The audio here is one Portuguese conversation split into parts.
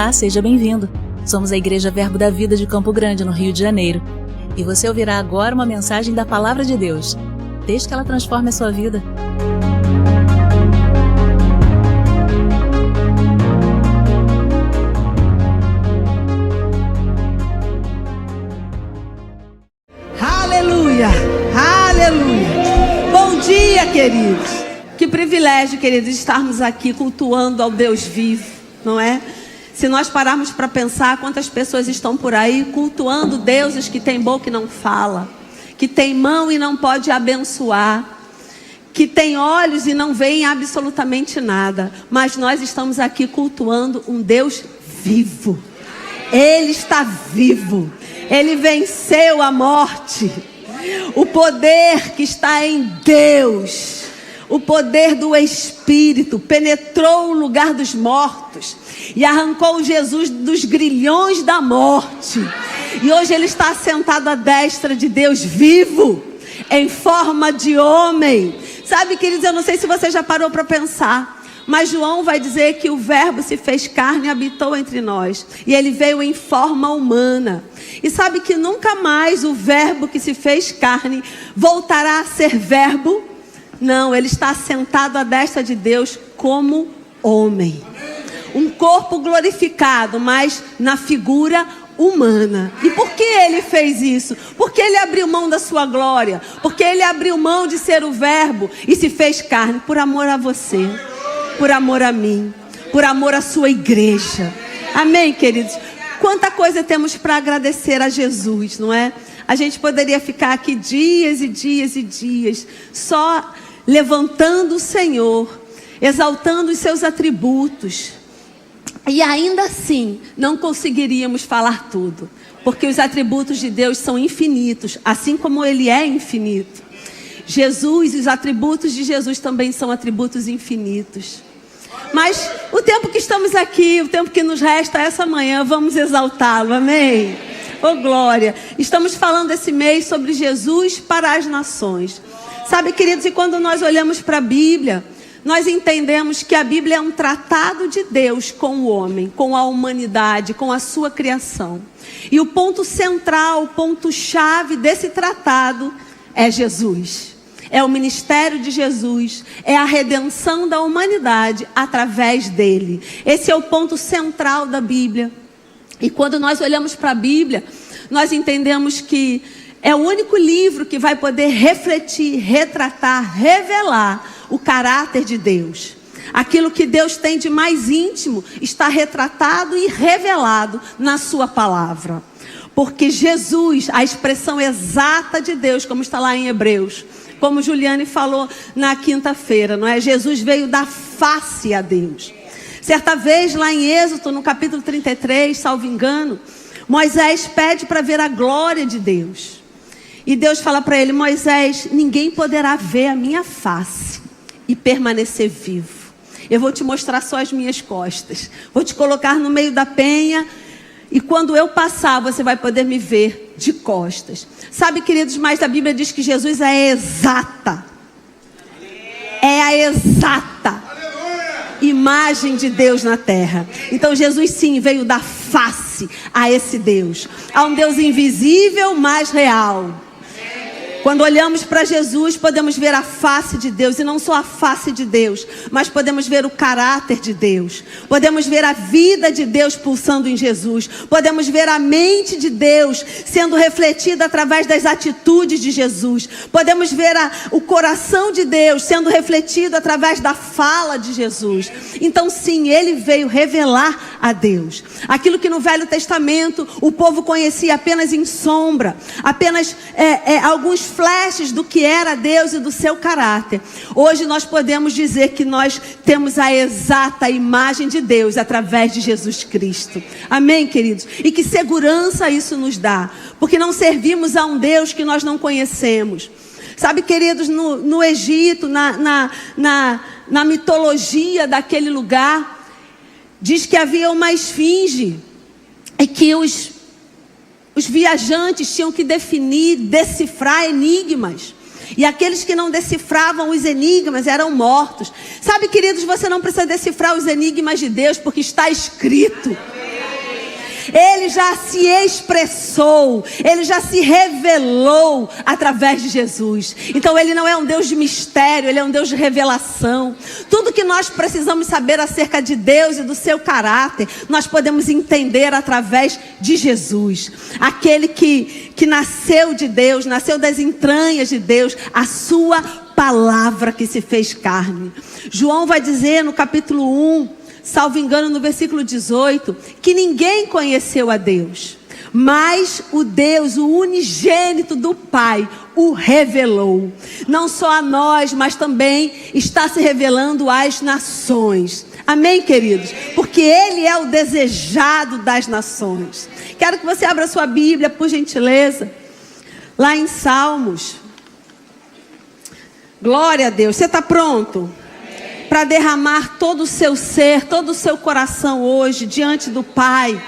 Olá, seja bem-vindo. Somos a Igreja Verbo da Vida de Campo Grande, no Rio de Janeiro. E você ouvirá agora uma mensagem da Palavra de Deus. Desde que ela transforme a sua vida. Aleluia, aleluia. Bom dia, queridos. Que privilégio, queridos, estarmos aqui cultuando ao Deus vivo, não é? Se nós pararmos para pensar quantas pessoas estão por aí cultuando deuses que têm boca e não fala, que tem mão e não pode abençoar, que tem olhos e não veem absolutamente nada. Mas nós estamos aqui cultuando um Deus vivo. Ele está vivo. Ele venceu a morte. O poder que está em Deus, o poder do Espírito, penetrou o lugar dos mortos e arrancou Jesus dos grilhões da morte. E hoje ele está sentado à destra de Deus vivo, em forma de homem. Sabe, queridos, eu não sei se você já parou para pensar, mas João vai dizer que o Verbo se fez carne e habitou entre nós. E ele veio em forma humana. E sabe que nunca mais o Verbo que se fez carne voltará a ser Verbo? Não, ele está sentado à destra de Deus como homem. Um corpo glorificado, mas na figura humana. E por que ele fez isso? Porque ele abriu mão da sua glória. Porque ele abriu mão de ser o Verbo e se fez carne por amor a você, por amor a mim, por amor à sua igreja. Amém, queridos? Quanta coisa temos para agradecer a Jesus, não é? A gente poderia ficar aqui dias e dias e dias só levantando o Senhor, exaltando os seus atributos. E ainda assim, não conseguiríamos falar tudo. Porque os atributos de Deus são infinitos, assim como Ele é infinito. Jesus, os atributos de Jesus também são atributos infinitos. Mas o tempo que estamos aqui, o tempo que nos resta essa manhã, vamos exaltá-lo, amém? Oh glória! Estamos falando esse mês sobre Jesus para as nações. Sabe, queridos, e quando nós olhamos para a Bíblia, nós entendemos que a Bíblia é um tratado de Deus com o homem, com a humanidade, com a sua criação. E o ponto central, o ponto-chave desse tratado é Jesus. É o ministério de Jesus, é a redenção da humanidade através dele. Esse é o ponto central da Bíblia. E quando nós olhamos para a Bíblia, nós entendemos que é o único livro que vai poder refletir, retratar, revelar o caráter de Deus. Aquilo que Deus tem de mais íntimo está retratado e revelado na sua palavra. Porque Jesus, a expressão exata de Deus, como está lá em Hebreus, como Juliane falou na quinta-feira, não é? Jesus veio dar face a Deus. Certa vez, lá em Êxodo, no capítulo 33, salvo engano, Moisés pede para ver a glória de Deus. E Deus fala para ele: Moisés, ninguém poderá ver a minha face e permanecer vivo. Eu vou te mostrar só as minhas costas. Vou te colocar no meio da penha. E quando eu passar, você vai poder me ver de costas. Sabe, queridos, mas a Bíblia diz que Jesus é exata. É a exata imagem de Deus na terra. Então Jesus sim veio dar face a esse Deus. A um Deus invisível, mas real. Quando olhamos para Jesus, podemos ver a face de Deus. E não só a face de Deus, mas podemos ver o caráter de Deus. Podemos ver a vida de Deus pulsando em Jesus. Podemos ver a mente de Deus sendo refletida através das atitudes de Jesus. Podemos ver o coração de Deus sendo refletido através da fala de Jesus. Então sim, ele veio revelar a Deus. Aquilo que no Velho Testamento o povo conhecia apenas em sombra. Apenas alguns flashes do que era Deus e do seu caráter. Hoje nós podemos dizer que nós temos a exata imagem de Deus através de Jesus Cristo. Amém, queridos? E que segurança isso nos dá, porque não servimos a um Deus que nós não conhecemos. Sabe, queridos, no Egito, na mitologia daquele lugar, diz que havia uma esfinge e que os viajantes tinham que definir, decifrar enigmas. E aqueles que não decifravam os enigmas eram mortos. Sabe, queridos, você não precisa decifrar os enigmas de Deus, porque está escrito. Ele já se expressou, Ele já se revelou através de Jesus. Então Ele não é um Deus de mistério, Ele é um Deus de revelação. Tudo que nós precisamos saber acerca de Deus e do seu caráter, nós podemos entender através de Jesus. Aquele que nasceu de Deus, nasceu das entranhas de Deus, a sua palavra que se fez carne. João vai dizer no capítulo 1, salvo engano no versículo 18, que ninguém conheceu a Deus, mas o Deus, o unigênito do Pai, o revelou. Não só a nós, mas também está se revelando às nações. Amém, queridos? Porque Ele é o desejado das nações. Quero que você abra sua Bíblia, por gentileza, lá em Salmos. Glória a Deus. Você está pronto para derramar todo o seu ser, todo o seu coração hoje diante do Pai,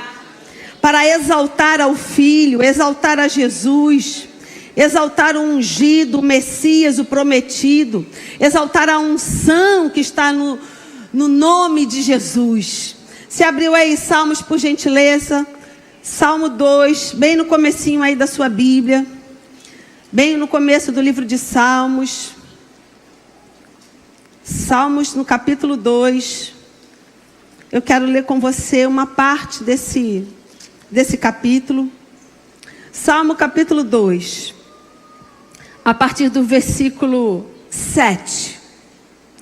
para exaltar ao Filho, exaltar a Jesus, exaltar o ungido, o Messias, o prometido, exaltar a unção que está no nome de Jesus. Se abriu aí Salmos, por gentileza, Salmo 2, bem no comecinho aí da sua Bíblia, bem no começo do livro de Salmos. Salmos no capítulo 2. Eu quero ler com você uma parte desse capítulo. Salmo capítulo 2, a partir do versículo 7.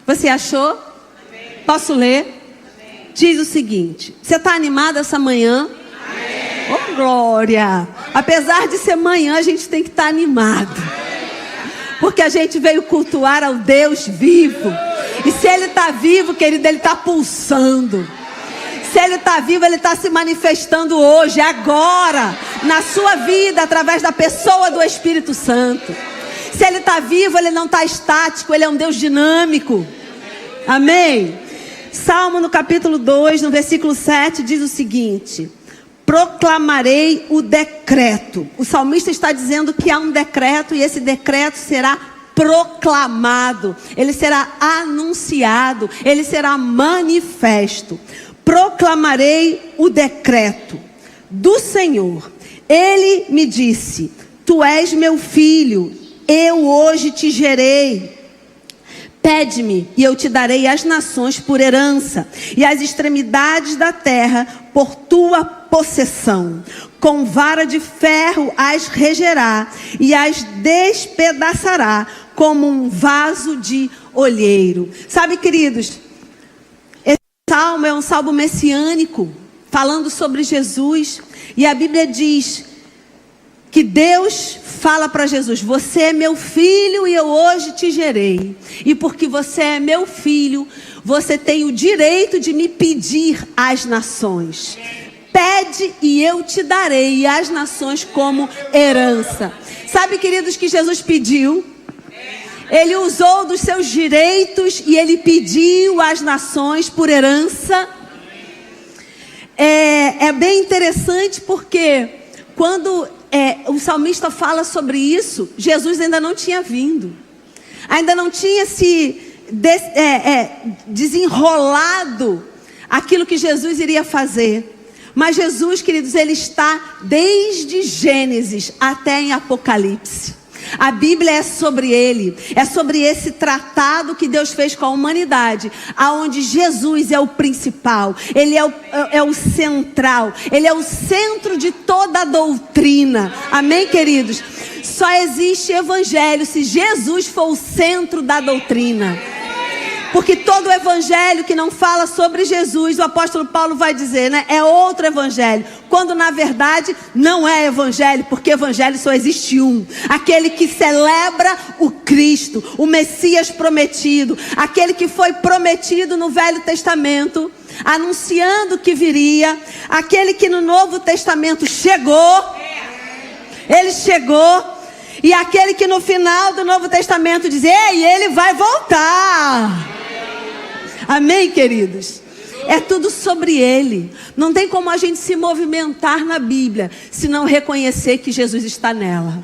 Você achou? Amém. Posso ler? Amém. Diz o seguinte: você está animado essa manhã? Amém. Oh, glória! Apesar de ser manhã, a gente tem que estar animado, porque a gente veio cultuar ao Deus vivo. E se Ele está vivo, querido, Ele está pulsando. Se Ele está vivo, Ele está se manifestando hoje, agora, na sua vida, através da pessoa do Espírito Santo. Se Ele está vivo, Ele não está estático, Ele é um Deus dinâmico. Amém? Salmo no capítulo 2, no versículo 7, diz o seguinte: proclamarei o decreto. O salmista está dizendo que há um decreto, e esse decreto será proclamado, ele será anunciado, ele será manifesto. Proclamarei o decreto do Senhor. Ele me disse: tu és meu filho, eu hoje te gerei. Pede-me e eu te darei as nações por herança, e as extremidades da terra por tua possessão. Com vara de ferro as regerá e as despedaçará como um vaso de olheiro. Sabe, queridos, esse salmo é um salmo messiânico, falando sobre Jesus. E a Bíblia diz que Deus fala para Jesus: você é meu filho e eu hoje te gerei. E porque você é meu filho, você tem o direito de me pedir as nações. Pede e eu te darei as nações como herança. Sabe, queridos, que Jesus pediu? Ele usou dos seus direitos e Ele pediu as nações por herança. É bem interessante, porque quando o salmista fala sobre isso, Jesus ainda não tinha vindo. Ainda não tinha se desenrolado aquilo que Jesus iria fazer. Mas Jesus, queridos, Ele está desde Gênesis até em Apocalipse. A Bíblia é sobre Ele, é sobre esse tratado que Deus fez com a humanidade, aonde Jesus é o principal, Ele é o central, Ele é o centro de toda a doutrina. Amém, queridos? Só existe evangelho se Jesus for o centro da doutrina. Porque todo evangelho que não fala sobre Jesus, o apóstolo Paulo vai dizer, né, é outro evangelho. Quando na verdade não é evangelho, porque evangelho só existe um. Aquele que celebra o Cristo, o Messias prometido. Aquele que foi prometido no Velho Testamento, anunciando que viria. Aquele que no Novo Testamento chegou. Ele chegou. E aquele que no final do Novo Testamento diz: ei, ele vai voltar. Amém, queridos? É tudo sobre Ele. Não tem como a gente se movimentar na Bíblia se não reconhecer que Jesus está nela.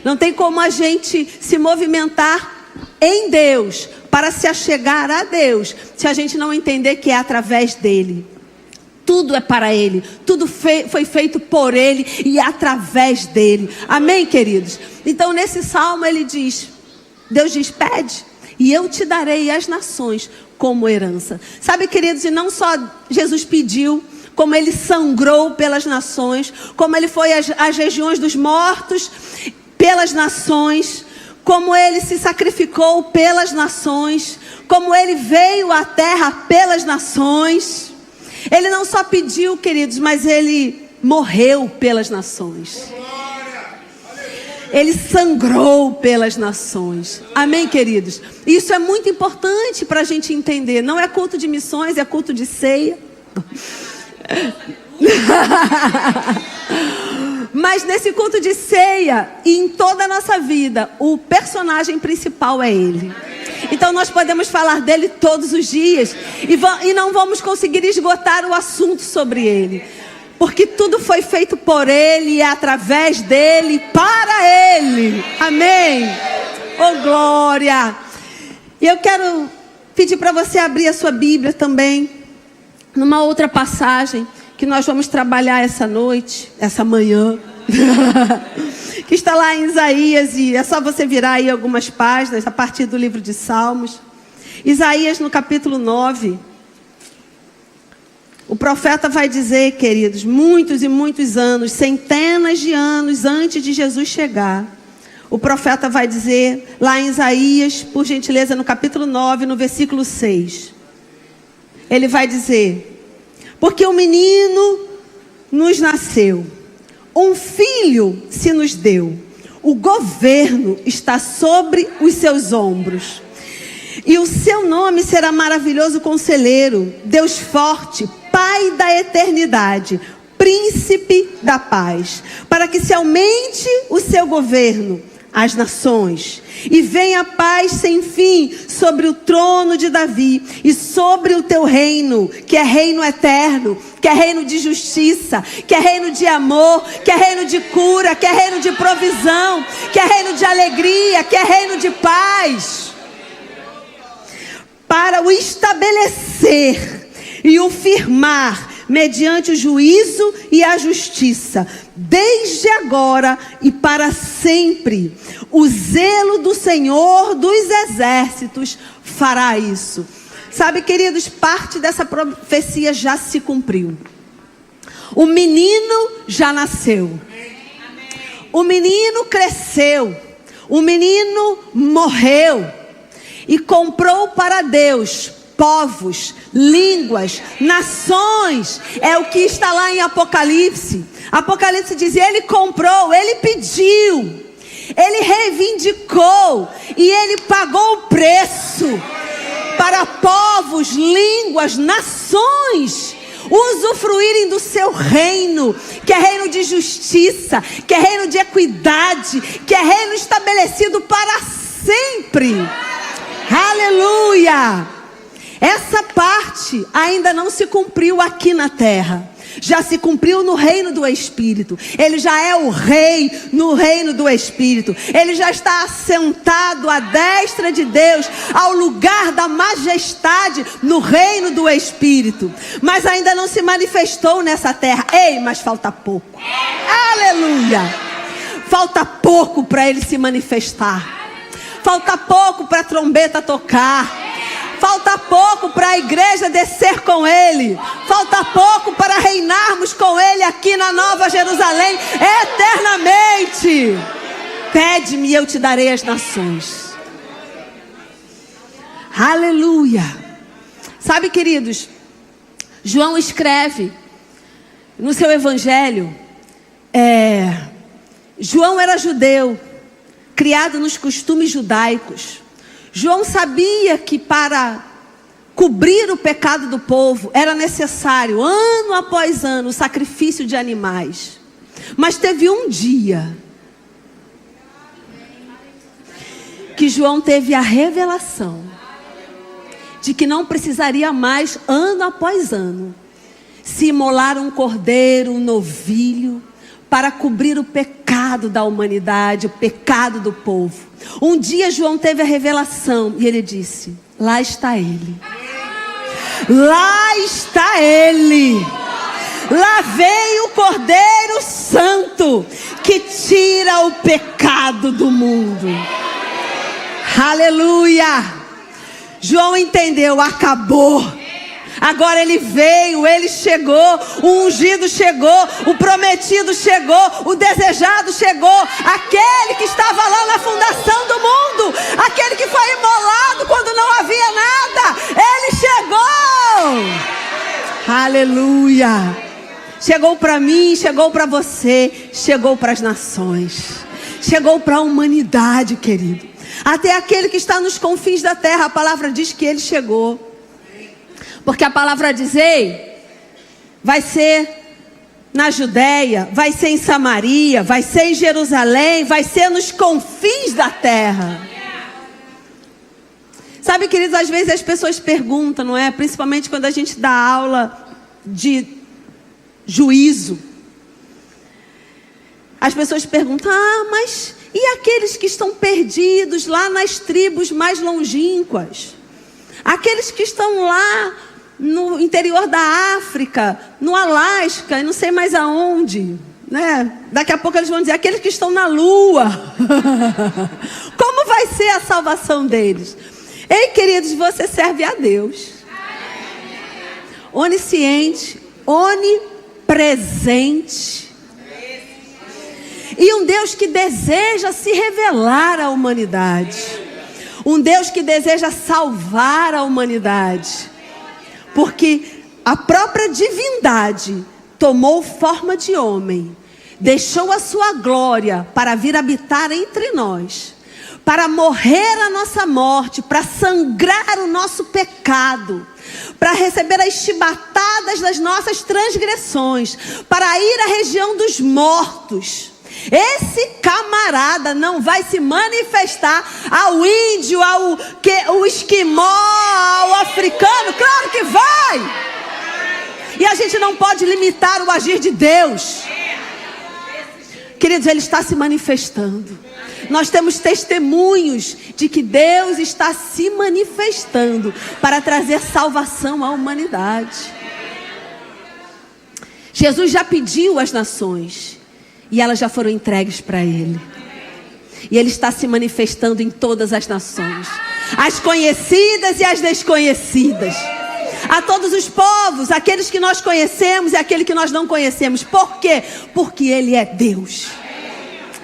Não tem como a gente se movimentar em Deus para se achegar a Deus se a gente não entender que é através dEle. tudo é para Ele, tudo foi feito por Ele e através dEle. Amém, queridos? Então nesse salmo ele diz, Deus diz, pede e eu te darei as nações como herança. Sabe, queridos, e não só Jesus pediu, como Ele sangrou pelas nações, como Ele foi às regiões dos mortos pelas nações, como Ele se sacrificou pelas nações, como Ele veio à terra pelas nações. Ele não só pediu, queridos, mas Ele morreu pelas nações. Ele sangrou pelas nações. Amém, queridos? Isso é muito importante para a gente entender. Não é culto de missões, é culto de ceia. Mas nesse culto de ceia e em toda a nossa vida, o personagem principal é Ele. Então nós podemos falar dele todos os dias e não vamos conseguir esgotar o assunto sobre Ele, porque tudo foi feito por Ele e através dEle, para Ele. Amém? Oh, glória! E eu quero pedir para você abrir a sua Bíblia também, numa outra passagem que nós vamos trabalhar essa noite, essa manhã, que está lá em Isaías, e é só você virar aí algumas páginas a partir do livro de Salmos. Isaías no capítulo 9. O profeta vai dizer, queridos, muitos e muitos anos, centenas de anos antes de Jesus chegar, o profeta vai dizer lá em Isaías, por gentileza, no capítulo 9, no versículo 6. Ele vai dizer: porque um menino nos nasceu, um filho se nos deu, o governo está sobre os seus ombros. E o seu nome será maravilhoso conselheiro, Deus forte, Pai da eternidade, príncipe da paz, para que se aumente o seu governo às nações, e venha a paz sem fim sobre o trono de Davi, e sobre o teu reino, que é reino eterno, que é reino de justiça, que é reino de amor, que é reino de cura, que é reino de provisão, que é reino de alegria, que é reino de paz, para o estabelecer e o firmar mediante o juízo e a justiça, desde agora e para sempre. O zelo do Senhor dos exércitos fará isso. Sabe, queridos, parte dessa profecia já se cumpriu. O menino já nasceu. O menino cresceu. O menino morreu e comprou para Deus povos, línguas, nações. É o que está lá em Apocalipse. Apocalipse diz: ele comprou, ele pediu, ele reivindicou e ele pagou o preço para povos, línguas, nações usufruírem do seu reino, que é reino de justiça, que é reino de equidade, que é reino estabelecido para sempre. Aleluia! Essa parte ainda não se cumpriu aqui na terra. Já se cumpriu no reino do Espírito. Ele já é o rei no reino do Espírito. Ele já está assentado à destra de Deus, ao lugar da majestade no reino do Espírito. Mas ainda não se manifestou nessa terra. Ei, mas falta pouco. Aleluia! Falta pouco para ele se manifestar. Falta pouco para a trombeta tocar. Falta pouco para a igreja descer com Ele. Falta pouco para reinarmos com Ele aqui na Nova Jerusalém eternamente. Pede-me e eu te darei as nações. Aleluia. Sabe, queridos, João escreve no seu evangelho. João era judeu, criado nos costumes judaicos. João sabia que para cobrir o pecado do povo era necessário, ano após ano, o sacrifício de animais. Mas teve um dia que João teve a revelação de que não precisaria mais, ano após ano, se imolar um cordeiro, um novilho, para cobrir o pecado da humanidade, o pecado do povo. Um dia João teve a revelação e ele disse: lá está ele. Lá está ele. Lá veio o Cordeiro Santo, que tira o pecado do mundo. Aleluia! João entendeu, acabou. Agora ele veio, ele chegou, o ungido chegou, o prometido chegou, o desejado chegou, aquele que estava lá na fundação do mundo, aquele que foi imolado quando não havia nada, ele chegou. Aleluia! Chegou para mim, chegou para você, chegou para as nações, chegou para a humanidade, querido. Até aquele que está nos confins da terra, a palavra diz que ele chegou. Porque a palavra diz, ei, vai ser na Judéia, vai ser em Samaria, vai ser em Jerusalém, vai ser nos confins da terra. Sabe, queridos, às vezes as pessoas perguntam, não é? Principalmente quando a gente dá aula de juízo. As pessoas perguntam, mas e aqueles que estão perdidos lá nas tribos mais longínquas? Aqueles que estão lá no interior da África, no Alasca, e não sei mais aonde, né? Daqui a pouco eles vão dizer, aqueles que estão na Lua. Como vai ser a salvação deles? Ei, queridos, você serve a Deus. Onisciente, onipresente. E um Deus que deseja se revelar à humanidade. Um Deus que deseja salvar a humanidade. Porque a própria divindade tomou forma de homem, deixou a sua glória para vir habitar entre nós, para morrer a nossa morte, para sangrar o nosso pecado, para receber as chibatadas das nossas transgressões, para ir à região dos mortos. Esse camarada não vai se manifestar ao índio, ao esquimó, ao africano? Claro que vai! E a gente não pode limitar o agir de Deus. Queridos, Ele está se manifestando. Nós temos testemunhos de que Deus está se manifestando para trazer salvação à humanidade. Jesus já pediu às nações e elas já foram entregues para Ele. E Ele está se manifestando em todas as nações, as conhecidas e as desconhecidas, a todos os povos, aqueles que nós conhecemos e aqueles que nós não conhecemos. Por quê? Porque Ele é Deus.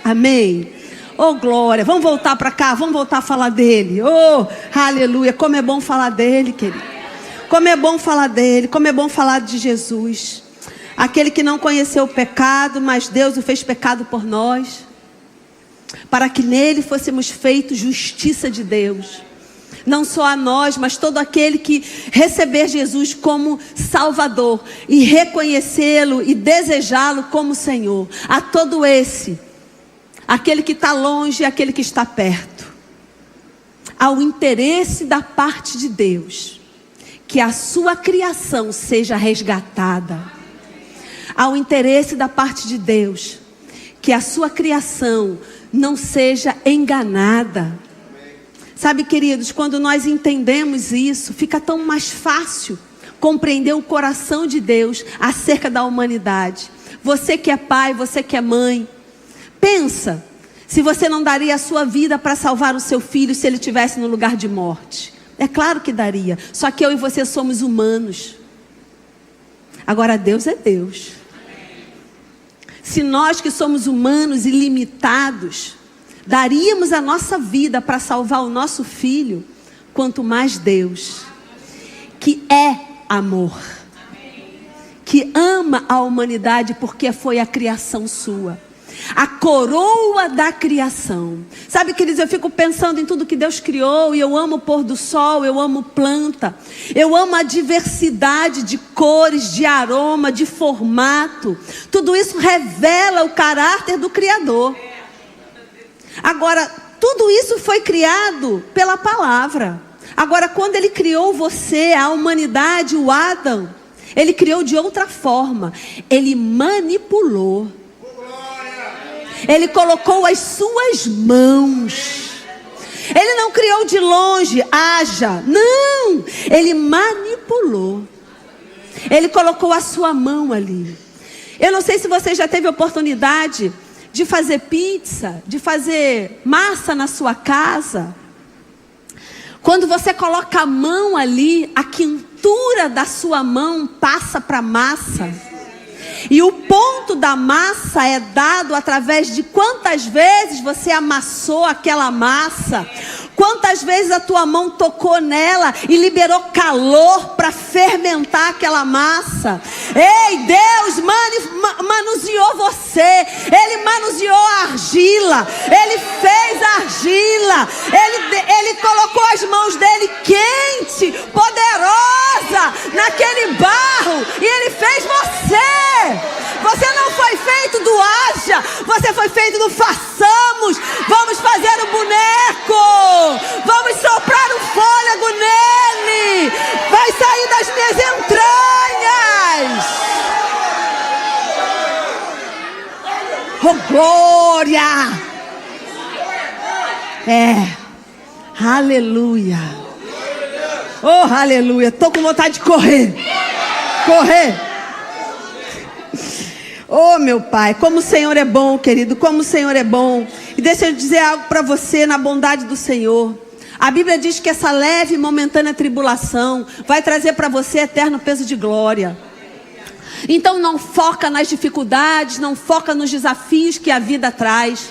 Amém. Oh, glória. Vamos voltar para cá, vamos voltar a falar dEle. Oh, aleluia. Como é bom falar dEle, querido. Como é bom falar dEle, como é bom falar de Jesus. Aquele que não conheceu o pecado, mas Deus o fez pecado por nós, para que nele fôssemos feitos justiça de Deus. Não só a nós, mas todo aquele que receber Jesus como Salvador e reconhecê-lo e desejá-lo como Senhor. A todo esse, aquele que está longe e aquele que está perto, ao interesse da parte de Deus, que a sua criação seja resgatada. Ao interesse da parte de Deus, que a sua criação não seja enganada. Sabe, queridos, quando nós entendemos isso, fica tão mais fácil compreender o coração de Deus acerca da humanidade. Você que é pai, você que é mãe, pensa se você não daria a sua vida para salvar o seu filho se ele estivesse no lugar de morte. É claro que daria, só que eu e você somos humanos. Agora Deus é Deus. Se nós que somos humanos e limitados, daríamos a nossa vida para salvar o nosso filho, quanto mais Deus, que é amor, que ama a humanidade porque foi a criação sua, a coroa da criação. Sabe, queridos, eu fico pensando em tudo que Deus criou, e eu amo o pôr do sol, eu amo planta, eu amo a diversidade de cores, de aroma, de formato. Tudo isso revela o caráter do Criador. Agora, tudo isso foi criado pela palavra. Agora, quando Ele criou você, a humanidade, o Adão, Ele criou de outra forma. Ele manipulou. Ele colocou as suas mãos. Ele não criou de longe, haja. Não, Ele manipulou. Ele colocou a sua mão ali. Eu não sei se você já teve oportunidade de fazer pizza, de fazer massa na sua casa. Quando você coloca a mão ali, a quintura da sua mão passa para a massa. E o ponto da massa é dado através de quantas vezes você amassou aquela massa. Quantas vezes a tua mão tocou nela e liberou calor para fermentar aquela massa. Ei, Deus manuseou você. Ele manuseou a argila. Ele fez a argila. Ele colocou as mãos dele quente, poderosa, naquele barro. E ele fez você. Você não foi feito do haja. Você foi feito do façamos. Vamos fazer o boneco. Vamos soprar o fôlego nele. Vai sair das minhas entranhas. Oh, glória. Aleluia. Oh, aleluia. Estou com vontade de correr. Oh, meu Pai, como o Senhor é bom, querido, como o Senhor é bom. E deixa eu dizer algo para você na bondade do Senhor. A Bíblia diz que essa leve e momentânea tribulação vai trazer para você eterno peso de glória. Então não foca nas dificuldades, não foca nos desafios que a vida traz.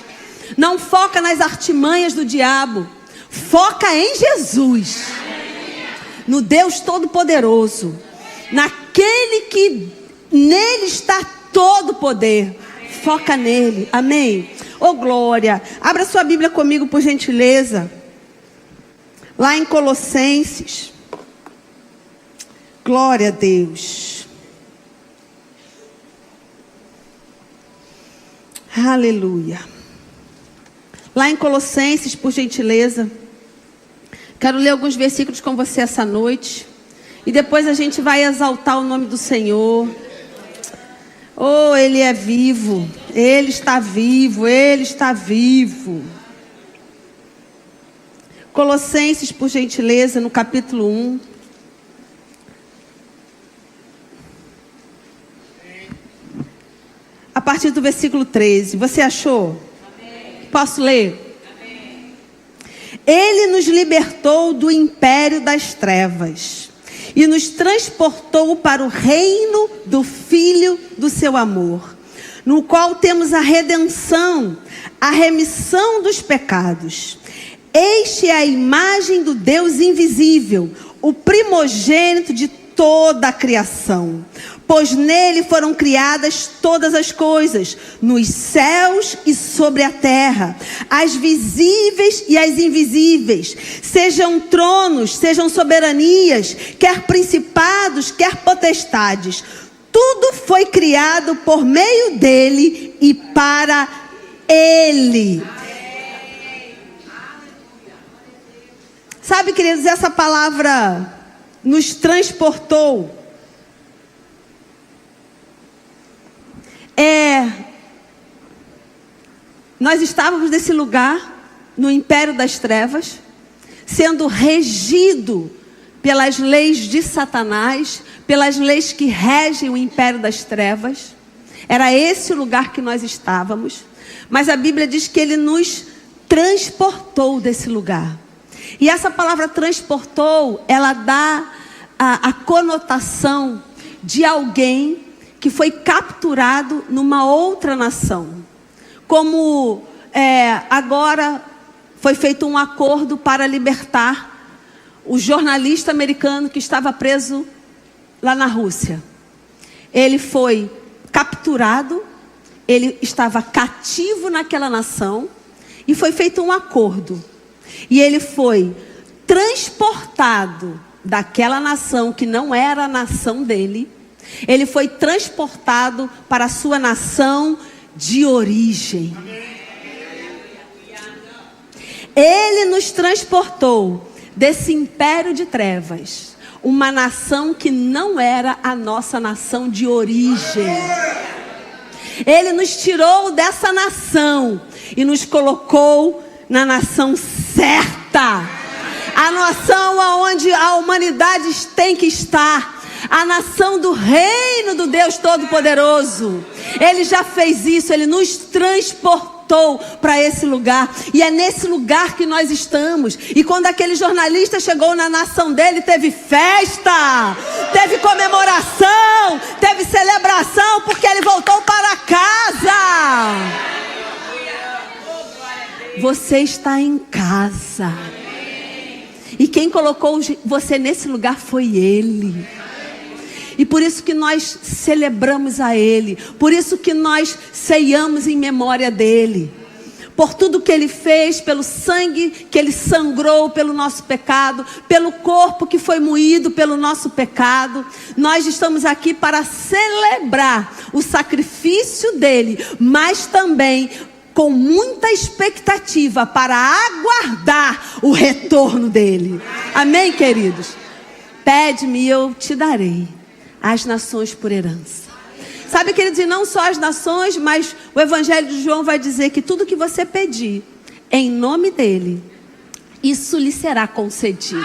Não foca nas artimanhas do diabo. Foca em Jesus. No Deus Todo-Poderoso. Naquele que nele está todo poder. Foca nele. Amém? Oh, glória. Abra sua Bíblia comigo, por gentileza. Lá em Colossenses. Glória a Deus. Aleluia. Lá em Colossenses, por gentileza. Quero ler alguns versículos com você essa noite. E depois a gente vai exaltar o nome do Senhor. Oh, Ele é vivo. Ele está vivo. Ele está vivo. Colossenses, por gentileza, no capítulo 1. A partir do versículo 13. Você achou? Amém. Posso ler? Amém. Ele nos libertou do império das trevas e nos transportou para o reino do Filho do seu amor, no qual temos a redenção, a remissão dos pecados. Este é a imagem do Deus invisível, o primogênito de toda a criação. Pois nele foram criadas todas as coisas, nos céus e sobre a terra, as visíveis e as invisíveis, sejam tronos, sejam soberanias, quer principados, quer potestades. Tudo foi criado por meio dele e para ele. Sabe, queridos, essa palavra nos transportou. Nós estávamos nesse lugar, no império das trevas, sendo regido pelas leis de Satanás, pelas leis que regem o império das trevas. Era esse o lugar que nós estávamos. Mas a Bíblia diz que Ele nos transportou desse lugar. E essa palavra transportou, ela dá a conotação de alguém que foi capturado numa outra nação. Como agora foi feito um acordo para libertar o jornalista americano que estava preso lá na Rússia. Ele foi capturado, ele estava cativo naquela nação e foi feito um acordo. E ele foi transportado daquela nação que não era a nação dele. Ele foi transportado para a sua nação de origem. Ele nos transportou desse império de trevas, uma nação que não era a nossa nação de origem. Ele nos tirou dessa nação e nos colocou na nação certa. A nação onde a humanidade tem que estar. a nação do reino do Deus Todo-Poderoso. Ele já fez isso, Ele nos transportou para esse lugar, e é nesse lugar que nós estamos. E quando aquele jornalista chegou na nação dele, teve festa, teve comemoração, teve celebração, porque ele voltou para casa. Você está em casa, e quem colocou você nesse lugar foi Ele. E por isso que nós celebramos a Ele, por isso que nós ceiamos em memória dEle, por tudo que Ele fez, pelo sangue que Ele sangrou pelo nosso pecado, pelo corpo que foi moído pelo nosso pecado. Nós estamos aqui para celebrar o sacrifício dEle, mas também com muita expectativa para aguardar o retorno dEle. Amém, queridos? Pede-me e eu te darei as nações por herança. Sabe, queridos, e não só as nações, mas o Evangelho de João vai dizer que tudo que você pedir em nome dEle, isso lhe será concedido.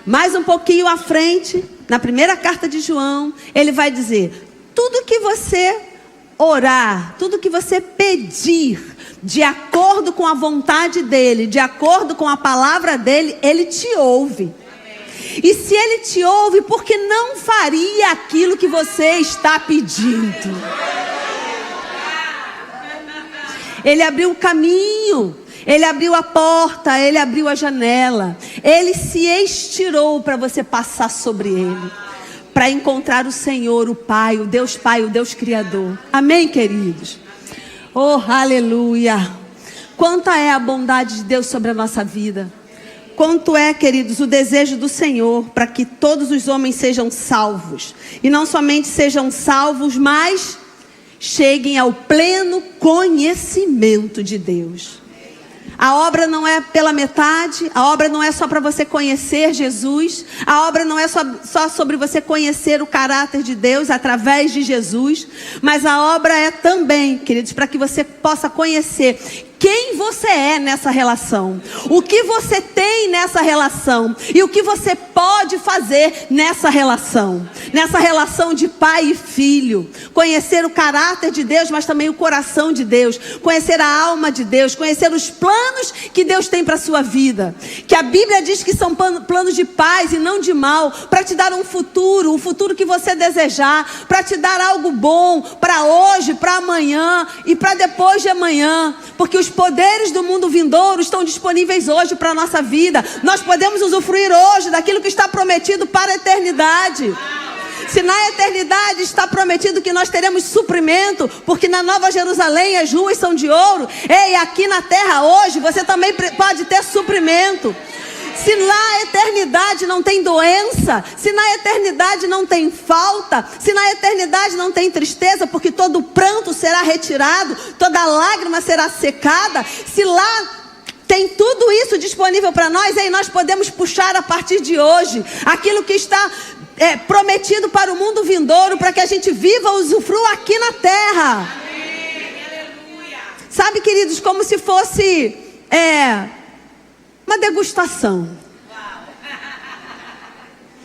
Mais um pouquinho à frente, na primeira carta de João, ele vai dizer: tudo que você orar, tudo que você pedir, de acordo com a vontade dEle, de acordo com a palavra dEle, Ele te ouve. E se Ele te ouve, por que não faria aquilo que você está pedindo? Ele abriu o caminho, Ele abriu a porta, Ele abriu a janela. Ele se estirou para você passar sobre Ele, para encontrar o Senhor, o Pai, o Deus Criador. Amém, queridos? Oh, aleluia! Quanta é a bondade de Deus sobre a nossa vida. Quanto é, queridos, o desejo do Senhor para que todos os homens sejam salvos. E não somente sejam salvos, mas cheguem ao pleno conhecimento de Deus. A obra não é pela metade, a obra não é só para você conhecer Jesus, a obra não é só sobre você conhecer o caráter de Deus através de Jesus, mas a obra é também, queridos, para que você possa conhecer quem você é nessa relação, o que você tem nessa relação e o que você pode fazer nessa relação de pai e filho. Conhecer o caráter de Deus, mas também o coração de Deus, conhecer a alma de Deus, conhecer os planos que Deus tem para a sua vida, que a Bíblia diz que são planos de paz e não de mal, para te dar um futuro que você desejar, para te dar algo bom para hoje, para amanhã e para depois de amanhã, porque os poderes do mundo vindouro estão disponíveis hoje para a nossa vida. Nós podemos usufruir hoje daquilo que está prometido para a eternidade. Se na eternidade está prometido que nós teremos suprimento, porque na Nova Jerusalém as ruas são de ouro, ei, aqui na terra hoje você também pode ter suprimento. Se na eternidade não tem doença, se na eternidade não tem falta, se na eternidade não tem tristeza, porque todo pranto será retirado, toda lágrima será secada, se lá tem tudo isso disponível para nós, aí nós podemos puxar a partir de hoje aquilo que está prometido para o mundo vindouro, para que a gente viva, usufrua aqui na terra. Sabe, queridos, como se fosse uma degustação.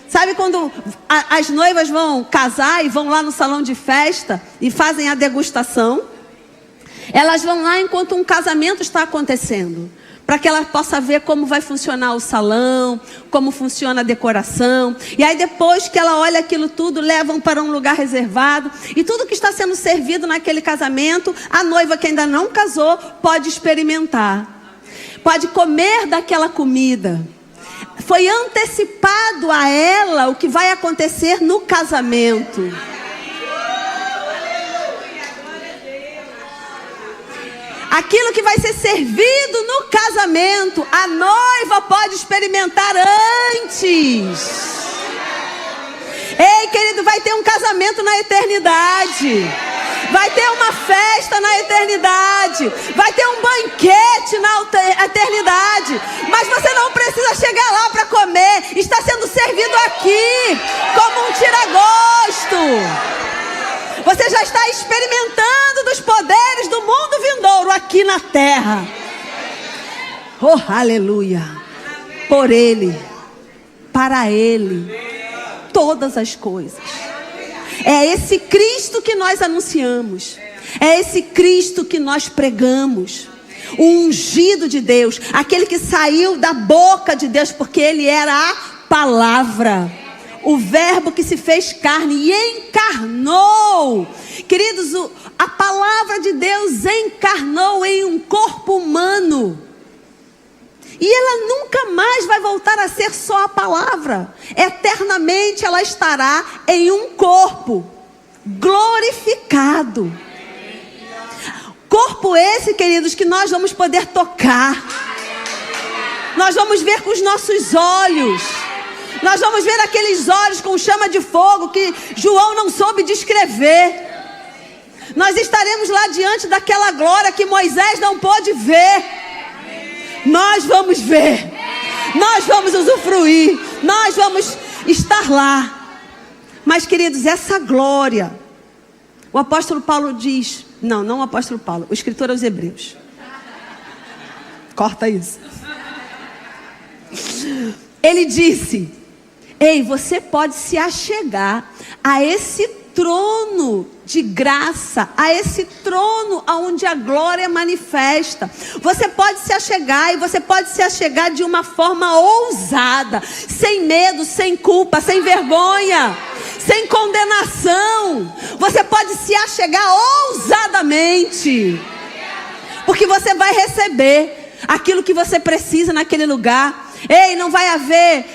Sabe quando as noivas vão casar e vão lá no salão de festa e fazem a degustação? Elas vão lá enquanto um casamento está acontecendo, para que ela possa ver como vai funcionar o salão, como funciona a decoração. E aí depois que ela olha aquilo tudo, levam para um lugar reservado. E tudo que está sendo servido naquele casamento, a noiva que ainda não casou pode experimentar. Pode comer daquela comida. Foi antecipado a ela o que vai acontecer no casamento. Aquilo que vai ser servido no casamento, a noiva pode experimentar antes. Ei, querido, vai ter um casamento na eternidade. Vai ter uma festa na eternidade. Vai ter um banquete na eternidade. Mas você não precisa chegar lá para comer. Está sendo servido aqui como um tira-gosto. Você já está experimentando dos poderes do mundo vindouro aqui na terra. Oh, aleluia. Por Ele, para Ele todas as coisas. É esse Cristo que nós anunciamos. É esse Cristo que nós pregamos. O ungido de Deus, aquele que saiu da boca de Deus, porque Ele era a palavra. O verbo que se fez carne e encarnou. Queridos, a palavra de Deus encarnou em um corpo humano. E ela nunca mais vai voltar a ser só a palavra. Eternamente ela estará em um corpo glorificado. Corpo esse, queridos, que nós vamos poder tocar. Nós vamos ver com os nossos olhos. Nós vamos ver aqueles olhos com chama de fogo que João não soube descrever. Nós estaremos lá diante daquela glória que Moisés não pôde ver. Nós vamos ver. Nós vamos usufruir. Nós vamos estar lá. Mas, queridos, essa glória, o apóstolo Paulo diz... Não o apóstolo Paulo, o escritor aos Hebreus. Corta isso. Ele disse: ei, você pode se achegar a esse trono de graça, a esse trono onde a glória manifesta. Você pode se achegar, e você pode se achegar de uma forma ousada, sem medo, sem culpa, sem vergonha, sem condenação. Você pode se achegar ousadamente, porque você vai receber aquilo que você precisa naquele lugar. Ei, não vai haver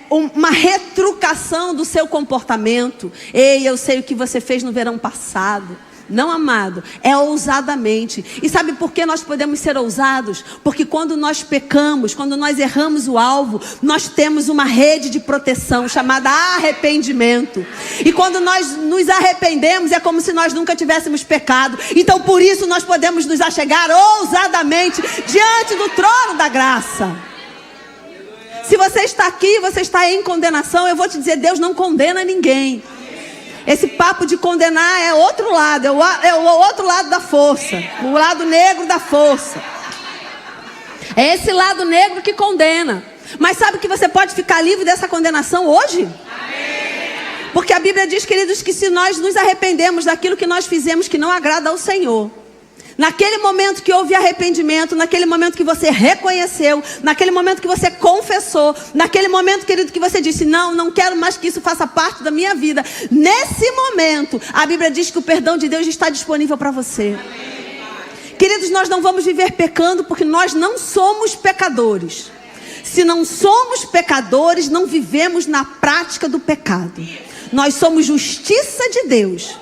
uma retrucação do seu comportamento. Ei, eu sei o que você fez no verão passado. Não, amado, é ousadamente. E sabe por que nós podemos ser ousados? Porque quando nós pecamos, quando nós erramos o alvo, nós temos uma rede de proteção chamada arrependimento. E quando nós nos arrependemos, é como se nós nunca tivéssemos pecado. Então por isso nós podemos nos achegar ousadamente diante do trono da graça. Se você está aqui, você está em condenação, eu vou te dizer, Deus não condena ninguém. Esse papo de condenar é outro lado, é o outro lado da força, o lado negro da força. É esse lado negro que condena. Mas sabe que você pode ficar livre dessa condenação hoje? Porque a Bíblia diz, queridos, que se nós nos arrependemos daquilo que nós fizemos que não agrada ao Senhor, naquele momento que houve arrependimento, naquele momento que você reconheceu, naquele momento que você confessou, naquele momento, querido, que você disse, não quero mais que isso faça parte da minha vida. Nesse momento, a Bíblia diz que o perdão de Deus está disponível para você. Queridos, nós não vamos viver pecando porque nós não somos pecadores. Se não somos pecadores, não vivemos na prática do pecado. Nós somos justiça de Deus,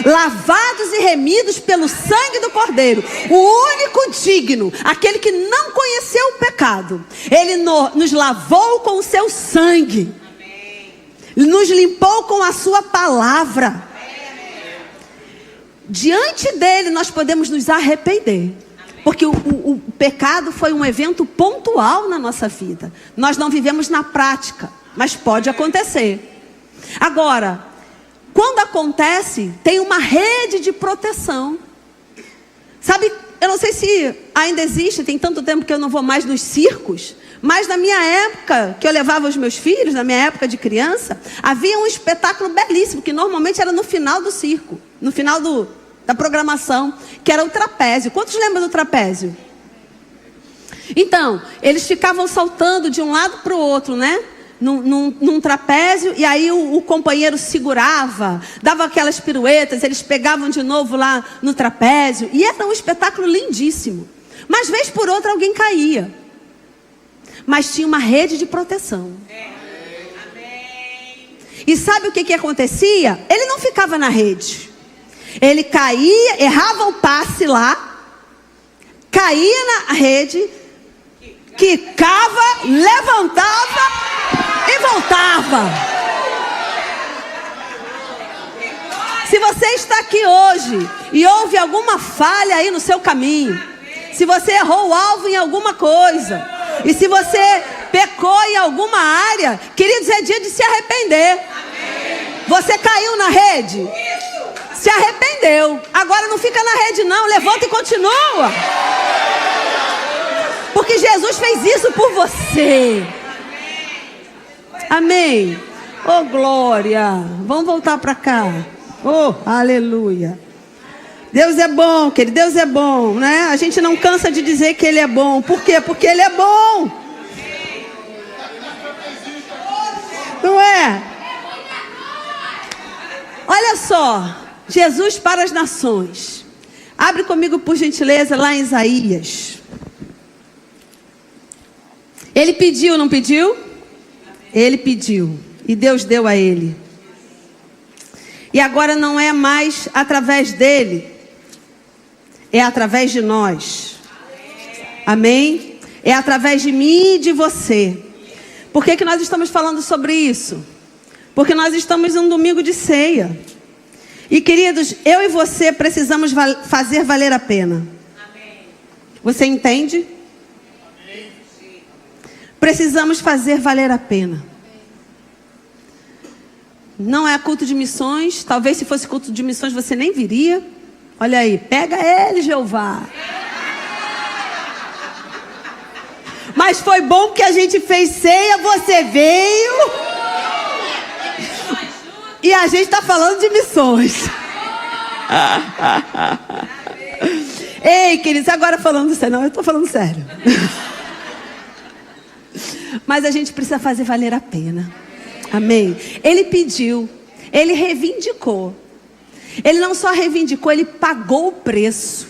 lavados e remidos pelo sangue do Cordeiro, o único digno, aquele que não conheceu o pecado. Ele nos lavou com o seu sangue, nos limpou com a sua palavra. Diante dele nós podemos nos arrepender, porque o pecado foi um evento pontual na nossa vida. Nós não vivemos na prática, mas pode acontecer. Agora, quando acontece, tem uma rede de proteção. Sabe, eu não sei se ainda existe, tem tanto tempo que eu não vou mais nos circos, mas na minha época, que eu levava os meus filhos, na minha época de criança, havia um espetáculo belíssimo, que normalmente era no final do circo, no final da programação, que era o trapézio. Quantos lembram do trapézio? Então, eles ficavam saltando de um lado para o outro, né? Num trapézio, e aí o companheiro segurava, dava aquelas piruetas, eles pegavam de novo lá no trapézio, e era um espetáculo lindíssimo. Mas vez por outra alguém caía, mas tinha uma rede de proteção. E sabe o que acontecia? Ele não ficava na rede, ele caía, errava o passe lá, caía na rede, quicava, levantava e voltava. Se você está aqui hoje e houve alguma falha aí no seu caminho, se você errou o alvo em alguma coisa, e se você pecou em alguma área, queridos, é dia de se arrepender. Você caiu na rede, se arrependeu, agora não fica na rede não, levanta e continua, porque Jesus fez isso por você. Amém. Oh, glória. Vamos voltar para cá. Oh, aleluia. Deus é bom, querido. Deus é bom, né? A gente não cansa de dizer que Ele é bom. Por quê? Porque Ele é bom. Não é? Olha só. Jesus para as nações. Abre comigo, por gentileza, lá em Isaías. Ele pediu, não pediu? Ele pediu. E Deus deu a ele. E agora não é mais através dele. É através de nós. Amém? É através de mim e de você. Por que nós estamos falando sobre isso? Porque nós estamos num domingo de ceia. E queridos, eu e você precisamos fazer valer a pena. Você entende? Precisamos fazer valer a pena. Não é culto de missões. Talvez se fosse culto de missões você nem viria. Olha aí, pega ele, Jeová. Mas foi bom que a gente fez ceia, você veio. E a gente está falando de missões. Ei, queridos, agora falando sério. Não, eu estou falando sério. Mas a gente precisa fazer valer a pena. Amém? Ele pediu, ele reivindicou. Ele não só reivindicou, ele pagou o preço.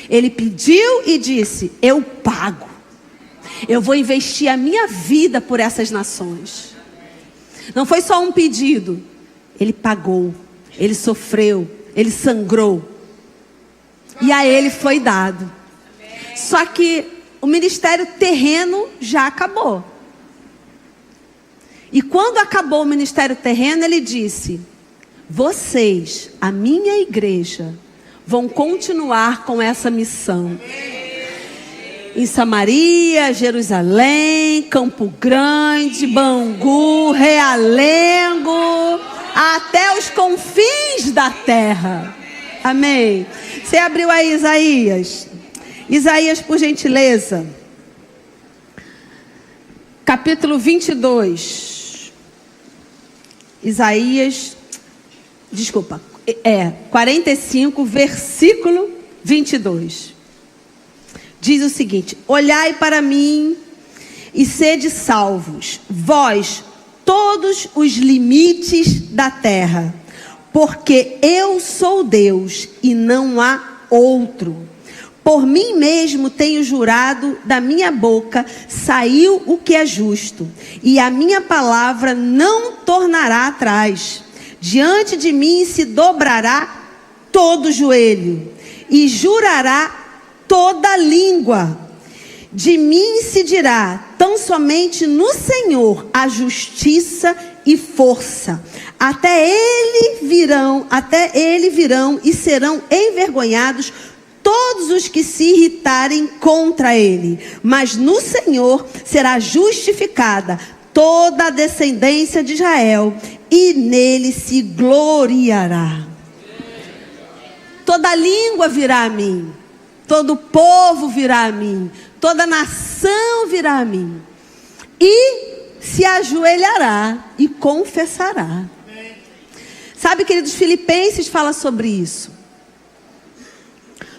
Ele pediu e disse: eu pago. Eu vou investir a minha vida por essas nações. Não foi só um pedido. Ele pagou, ele sofreu, ele sangrou. E a ele foi dado. Só que o ministério terreno já acabou. E quando acabou o ministério terreno, ele disse: vocês, a minha igreja, vão continuar com essa missão. Em Samaria, Jerusalém, Campo Grande, Bangu, Realengo, até os confins da terra. Amém. Você abriu aí Isaías? Isaías, por gentileza. Capítulo 22. Isaías, 45, versículo 22. Diz o seguinte: olhai para mim e sede salvos, vós, todos os limites da terra, porque eu sou Deus e não há outro. Por mim mesmo tenho jurado, da minha boca saiu o que é justo, e a minha palavra não tornará atrás. Diante de mim se dobrará todo joelho, e jurará toda língua. De mim se dirá: tão somente no Senhor há justiça e força. Até ele virão e serão envergonhados todos os que se irritarem contra ele. Mas no Senhor será justificada toda a descendência de Israel, e nele se gloriará. Toda língua virá a mim, todo povo virá a mim, toda nação virá a mim, e se ajoelhará e confessará. Sabe, queridos, Filipenses fala sobre isso.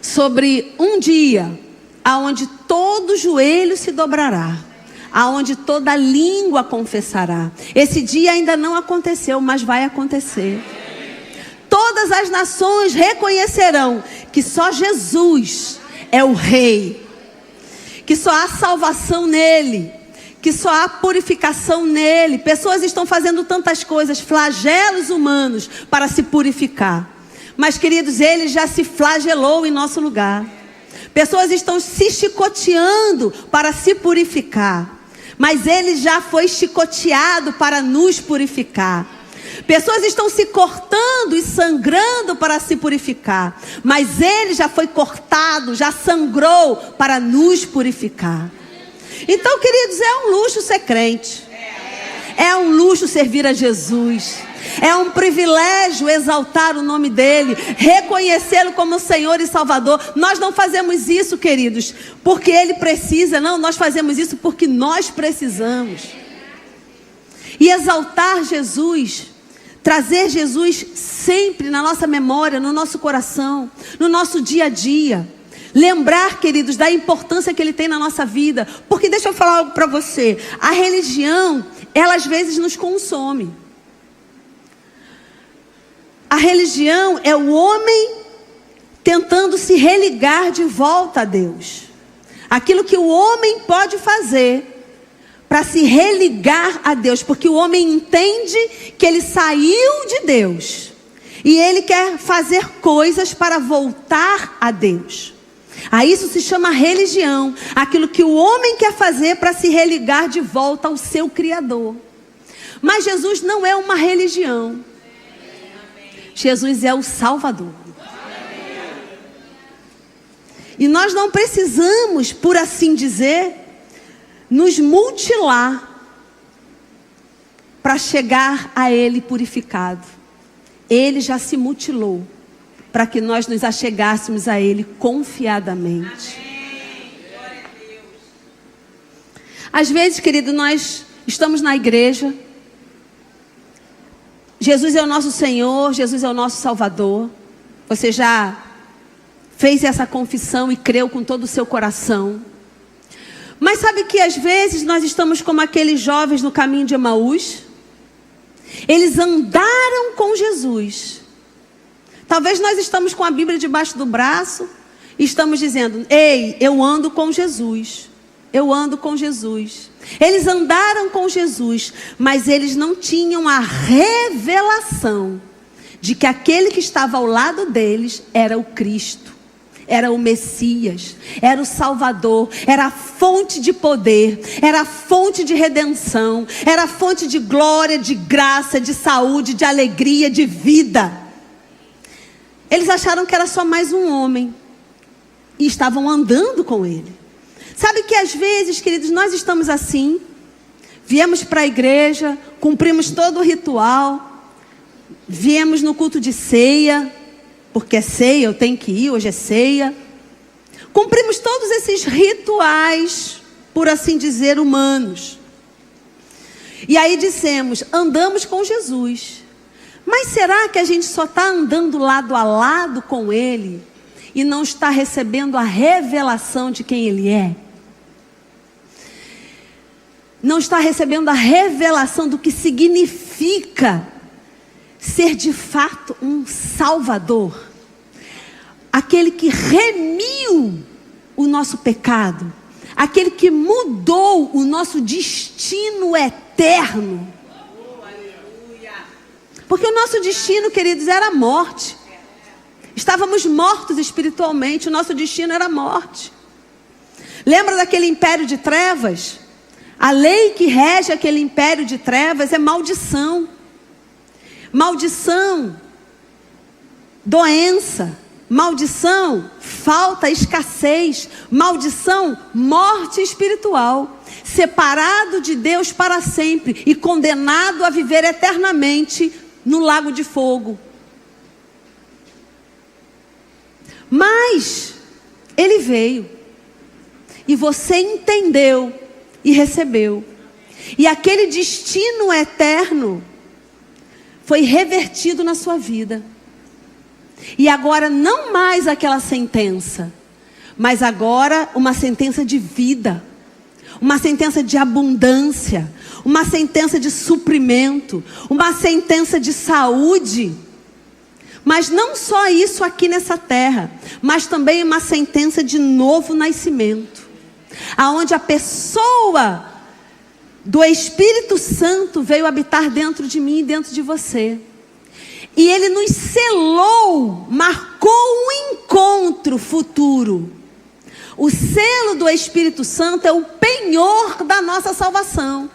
Sobre um dia aonde todo joelho se dobrará, aonde toda língua confessará. Esse dia ainda não aconteceu, mas vai acontecer. Todas as nações reconhecerão que só Jesus é o Rei, que só há salvação nele, que só há purificação nele. Pessoas estão fazendo tantas coisas, flagelos humanos, para se purificar. Mas, queridos, ele já se flagelou em nosso lugar. Pessoas estão se chicoteando para se purificar, mas ele já foi chicoteado para nos purificar. Pessoas estão se cortando e sangrando para se purificar, mas ele já foi cortado, já sangrou para nos purificar. Então, queridos, é um luxo ser crente. É um luxo servir a Jesus. É um privilégio exaltar o nome dele, reconhecê-lo como Senhor e Salvador. Nós não fazemos isso, queridos, porque ele precisa. Não, nós fazemos isso porque nós precisamos. E exaltar Jesus, trazer Jesus sempre na nossa memória, no nosso coração, no nosso dia a dia. Lembrar, queridos, da importância que Ele tem na nossa vida. Porque deixa eu falar algo para você. A religião, ela às vezes nos consome. A religião é o homem tentando se religar de volta a Deus. Aquilo que o homem pode fazer para se religar a Deus. Porque o homem entende que ele saiu de Deus. E ele quer fazer coisas para voltar a Deus. A isso se chama religião. Aquilo que o homem quer fazer para se religar de volta ao seu Criador. Mas Jesus não é uma religião. Jesus é o Salvador. E nós não precisamos, por assim dizer, nos mutilar para chegar a Ele purificado. Ele já se mutilou para que nós nos achegássemos a Ele confiadamente. Às vezes, querido, nós estamos na igreja. Jesus é o nosso Senhor, Jesus é o nosso Salvador. Você já fez essa confissão e creu com todo o seu coração. Mas sabe que às vezes nós estamos como aqueles jovens no caminho de Emaús? Eles andaram com Jesus. Talvez nós estamos com a Bíblia debaixo do braço e estamos dizendo: ei, eu ando com Jesus. Eu ando com Jesus. Eles andaram com Jesus, mas eles não tinham a revelação de que aquele que estava ao lado deles era o Cristo, era o Messias, era o Salvador, era a fonte de poder, era a fonte de redenção, era a fonte de glória, de graça, de saúde, de alegria, de vida. Eles acharam que era só mais um homem e estavam andando com ele. Sabe que às vezes, queridos, nós estamos assim, viemos para a igreja, cumprimos todo o ritual, viemos no culto de ceia, porque é ceia, eu tenho que ir, hoje é ceia. Cumprimos todos esses rituais, por assim dizer, humanos. E aí dissemos, andamos com Jesus. Mas será que a gente só está andando lado a lado com Ele e não está recebendo a revelação de quem Ele é? Não está recebendo a revelação do que significa ser de fato um Salvador. Aquele que remiu o nosso pecado. Aquele que mudou o nosso destino eterno. Porque o nosso destino, queridos, era a morte. Estávamos mortos espiritualmente, o nosso destino era a morte. Lembra daquele império de trevas? A lei que rege aquele império de trevas é maldição. Maldição, doença, maldição, falta, escassez, maldição, morte espiritual. Separado de Deus para sempre e condenado a viver eternamente no lago de fogo. Mas Ele veio e você entendeu e recebeu. E aquele destino eterno foi revertido na sua vida. E agora não mais aquela sentença, mas agora uma sentença de vida. Uma sentença de abundância. Uma sentença de suprimento. Uma sentença de saúde. Mas não só isso aqui nessa terra, mas também uma sentença de novo nascimento. Aonde a pessoa do Espírito Santo veio habitar dentro de mim e dentro de você. E Ele nos selou, marcou um encontro futuro. O selo do Espírito Santo é o penhor da nossa salvação.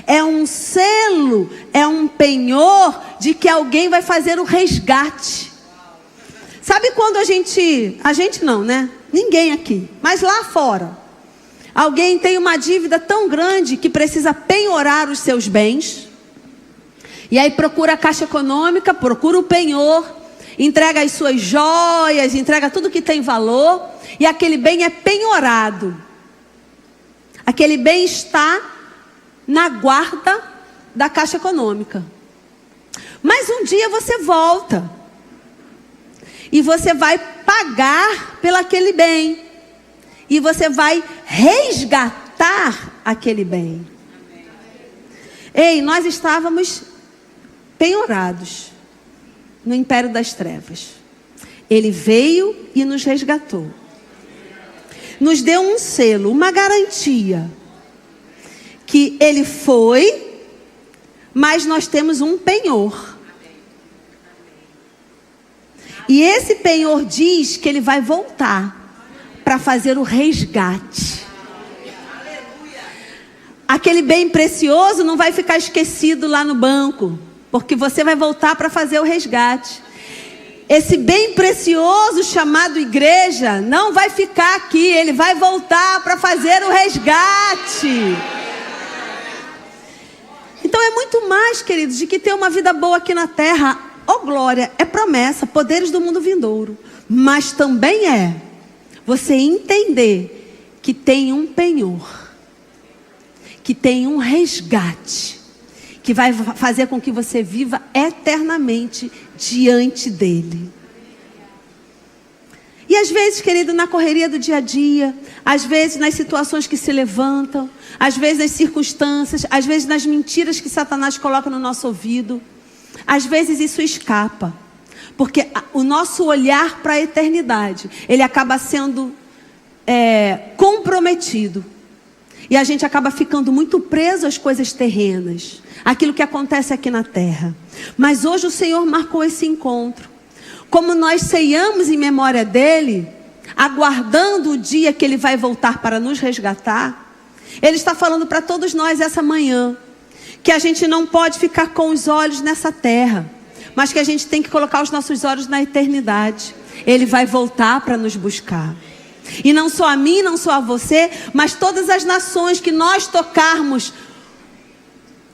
É um selo, é um penhor de que alguém vai fazer o resgate. Sabe quando a gente não, né? Ninguém aqui, mas lá fora. Alguém tem uma dívida tão grande que precisa penhorar os seus bens. E aí procura a Caixa Econômica, procura o penhor, entrega as suas joias, entrega tudo que tem valor. E aquele bem é penhorado. Aquele bem está na guarda da Caixa Econômica. Mas um dia você volta. E você vai pagar pelo aquele bem. E você vai resgatar aquele bem. Ei, nós estávamos penhorados no império das trevas. Ele veio e nos resgatou. Nos deu um selo, uma garantia. Que ele foi, mas nós temos um penhor. E esse penhor diz que ele vai voltar para fazer o resgate. Aquele bem precioso não vai ficar esquecido lá no banco, porque você vai voltar para fazer o resgate. Esse bem precioso chamado igreja não vai ficar aqui, ele vai voltar para fazer o resgate. Então é muito mais, queridos, de que ter uma vida boa aqui na terra. Oh glória, é promessa, poderes do mundo vindouro. Mas também é você entender que tem um penhor, que tem um resgate, que vai fazer com que você viva eternamente diante dele. E às vezes, querido, na correria do dia a dia, às vezes nas situações que se levantam, às vezes nas circunstâncias, às vezes nas mentiras que Satanás coloca no nosso ouvido, às vezes isso escapa, porque o nosso olhar para a eternidade, ele acaba sendo comprometido. E a gente acaba ficando muito preso às coisas terrenas, aquilo que acontece aqui na terra. Mas hoje o Senhor marcou esse encontro. Como nós ceiamos em memória dele, aguardando o dia que ele vai voltar para nos resgatar, ele está falando para todos nós essa manhã, que a gente não pode ficar com os olhos nessa terra, mas que a gente tem que colocar os nossos olhos na eternidade. Ele vai voltar para nos buscar. E não só a mim, não só a você, mas todas as nações que nós tocarmos,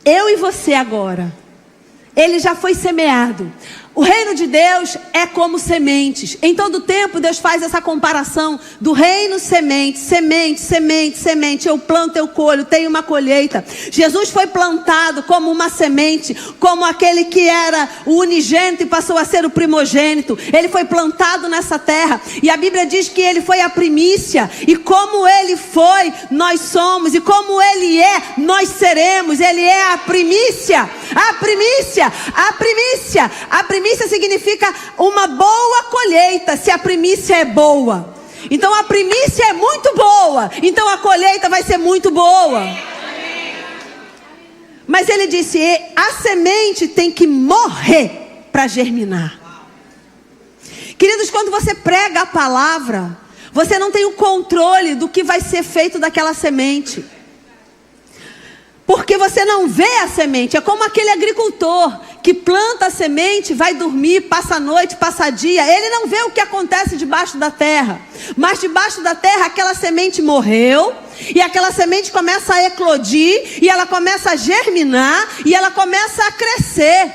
eu e você agora, ele já foi semeado. O reino de Deus é como sementes. Em todo tempo Deus faz essa comparação do reino semente, semente, semente, semente. Eu planto, eu colho, tenho uma colheita. Jesus foi plantado como uma semente, como aquele que era o unigênito e passou a ser o primogênito. Ele foi plantado nessa terra. E a Bíblia diz que ele foi a primícia. E como ele foi, nós somos. E como ele é, nós seremos. Ele é a primícia. A primícia. A primícia. A primícia significa uma boa colheita, se a primícia é boa. Então a primícia é muito boa, então a colheita vai ser muito boa. Mas ele disse, a semente tem que morrer para germinar. Queridos, quando você prega a palavra, você não tem o controle do que vai ser feito daquela semente. Porque você não vê a semente. É como aquele agricultor que planta a semente, vai dormir, passa a noite, passa dia. Ele não vê o que acontece debaixo da terra. Mas debaixo da terra aquela semente morreu. E aquela semente começa a eclodir. E ela começa a germinar. E ela começa a crescer.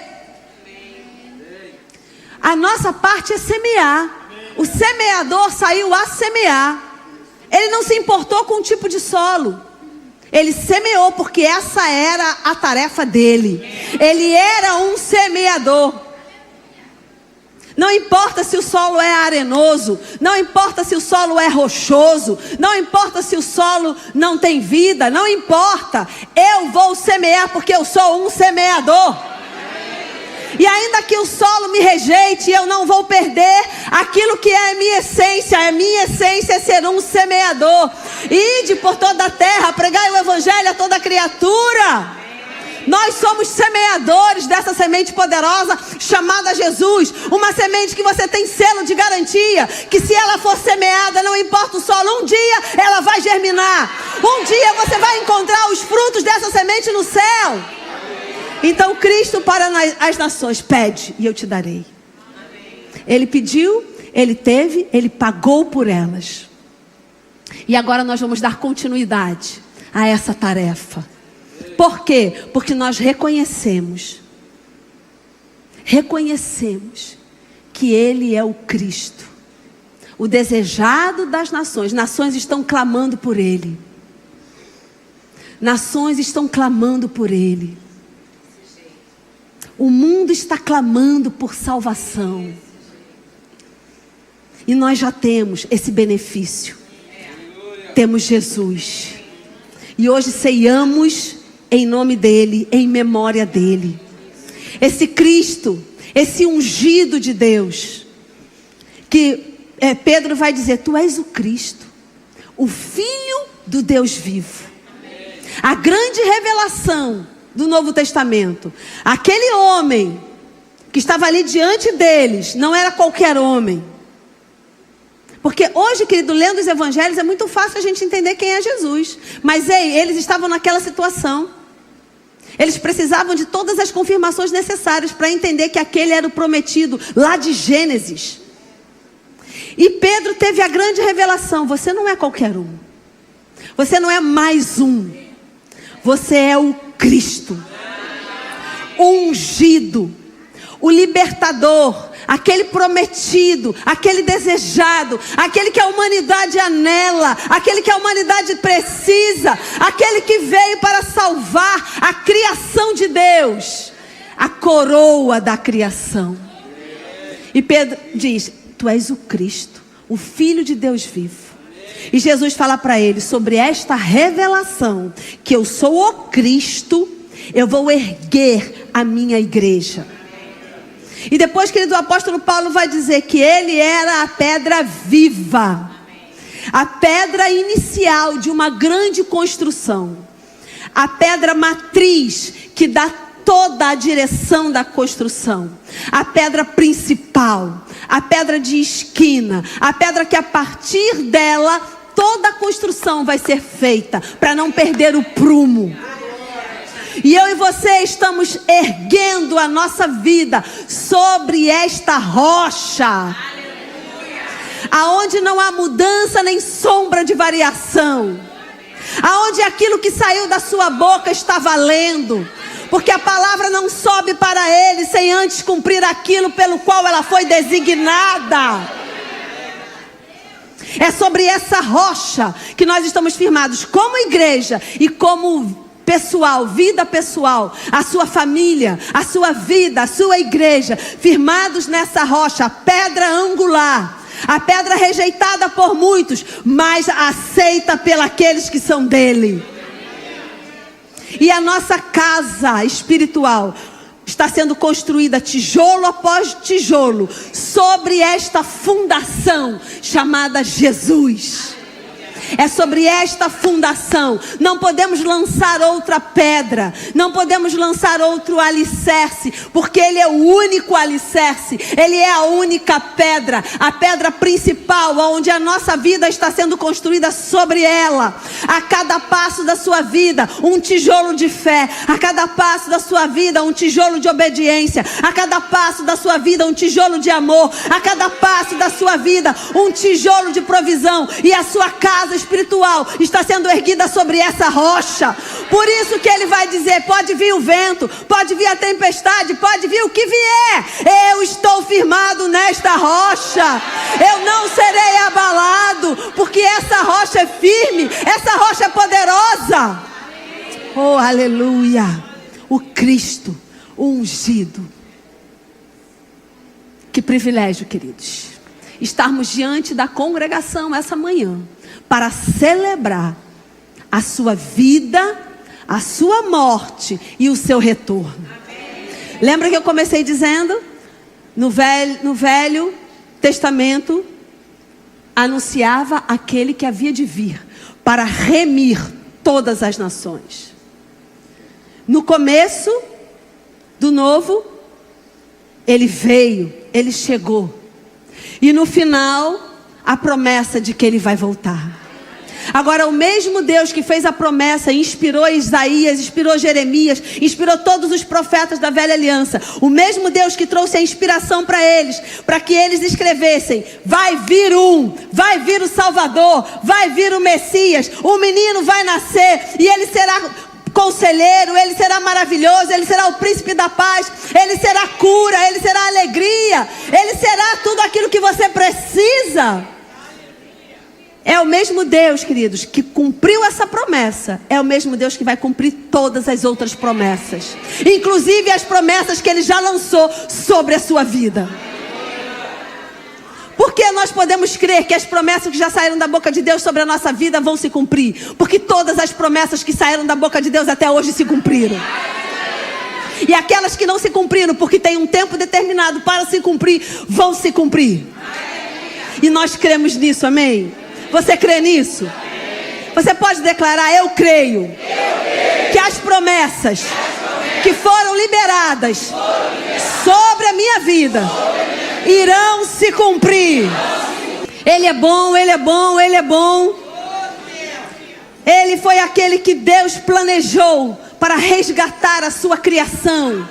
A nossa parte é semear. O semeador saiu a semear. Ele não se importou com o tipo de solo. Ele semeou porque essa era a tarefa dele. Ele era um semeador. Não importa se o solo é arenoso, não importa se o solo é rochoso, não importa se o solo não tem vida, não importa. Eu vou semear porque eu sou um semeador. E ainda que o solo me rejeite, eu não vou perder aquilo que é a minha essência. A minha essência é ser um semeador. Ide por toda a terra, pregai o evangelho a toda criatura. Nós somos semeadores dessa semente poderosa chamada Jesus. Uma semente que você tem selo de garantia, que se ela for semeada, não importa o solo, um dia ela vai germinar. Um dia você vai encontrar os frutos dessa semente no céu. Então Cristo para as nações, pede e eu te darei. Ele pediu, ele teve, ele pagou por elas. E agora nós vamos dar continuidade a essa tarefa. Por quê? Porque nós reconhecemos que ele é o Cristo, o desejado das nações. Nações estão clamando por ele. Nações estão clamando por ele. O mundo está clamando por salvação. E nós já temos esse benefício. Temos Jesus. E hoje ceiamos em nome dele, em memória dele. Esse Cristo, esse ungido de Deus, que Pedro vai dizer: tu és o Cristo, o Filho do Deus vivo. A grande revelação do Novo Testamento. Aquele homem que estava ali diante deles não era qualquer homem. Porque hoje, querido, lendo os evangelhos é muito fácil a gente entender quem é Jesus. Mas eles estavam naquela situação. Eles precisavam de todas as confirmações necessárias para entender que aquele era o prometido lá de Gênesis. E Pedro teve a grande revelação: você não é qualquer um. Você não é mais um. Você é o Cristo, o ungido, o libertador, aquele prometido, aquele desejado, aquele que a humanidade anela, aquele que a humanidade precisa, aquele que veio para salvar a criação de Deus, a coroa da criação. E Pedro diz: tu és o Cristo, o Filho de Deus vivo. E Jesus fala para ele sobre esta revelação, que eu sou o Cristo, eu vou erguer a minha igreja. E depois, querido, o apóstolo Paulo vai dizer que ele era a pedra viva, a pedra inicial de uma grande construção, a pedra matriz que dá toda a direção da construção, a pedra principal, a pedra de esquina, a pedra que a partir dela toda a construção vai ser feita, para não perder o prumo. E eu e você estamos erguendo a nossa vida sobre esta rocha, aonde não há mudança nem sombra de variação, aonde aquilo que saiu da sua boca está valendo, porque a palavra não sobe para ele sem antes cumprir aquilo pelo qual ela foi designada. É sobre essa rocha que nós estamos firmados como igreja e como pessoal, vida pessoal, a sua família, a sua vida, a sua igreja, firmados nessa rocha, a pedra angular, a pedra rejeitada por muitos, mas aceita pelos que são dele. E a nossa casa espiritual está sendo construída tijolo após tijolo sobre esta fundação chamada Jesus. É sobre esta fundação. Não podemos lançar outra pedra, não podemos lançar outro alicerce, porque ele é o único alicerce, ele é a única pedra, a pedra principal, onde a nossa vida está sendo construída sobre ela. A cada passo da sua vida, um tijolo de fé. A cada passo da sua vida, um tijolo de obediência. A cada passo da sua vida, um tijolo de amor. A cada passo da sua vida, um tijolo de provisão. E a sua casa espiritual está sendo erguida sobre essa rocha. Por isso que ele vai dizer: pode vir o vento, pode vir a tempestade, pode vir o que vier, eu estou firmado nesta rocha, eu não serei abalado, porque essa rocha é firme, essa rocha é poderosa. Oh, aleluia. O Cristo, o ungido. Que privilégio, queridos, estarmos diante da congregação essa manhã para celebrar a sua vida, a sua morte e o seu retorno. Amém. Lembra que eu comecei dizendo? No Velho Testamento anunciava aquele que havia de vir para remir todas as nações. No começo do Novo, ele veio, ele chegou. E no final, a promessa de que ele vai voltar. Agora, o mesmo Deus que fez a promessa, inspirou Isaías, inspirou Jeremias, inspirou todos os profetas da velha aliança. O mesmo Deus que trouxe a inspiração para eles, para que eles escrevessem: vai vir o Salvador, vai vir o Messias, o menino vai nascer e ele será conselheiro, ele será maravilhoso, ele será o príncipe da paz, ele será cura, ele será alegria, ele será tudo aquilo que você precisa. É o mesmo Deus, queridos, que cumpriu essa promessa. É o mesmo Deus que vai cumprir todas as outras promessas, inclusive as promessas que Ele já lançou sobre a sua vida. Por que nós podemos crer que as promessas que já saíram da boca de Deus sobre a nossa vida vão se cumprir? Porque todas as promessas que saíram da boca de Deus até hoje se cumpriram. E aquelas que não se cumpriram, porque tem um tempo determinado para se cumprir, vão se cumprir. E nós cremos nisso, amém? Você crê nisso? Você pode declarar: eu creio que as promessas que foram liberadas sobre a minha vida irão se cumprir. Ele é bom, Ele é bom, Ele é bom. Ele foi aquele que Deus planejou para resgatar a sua criação.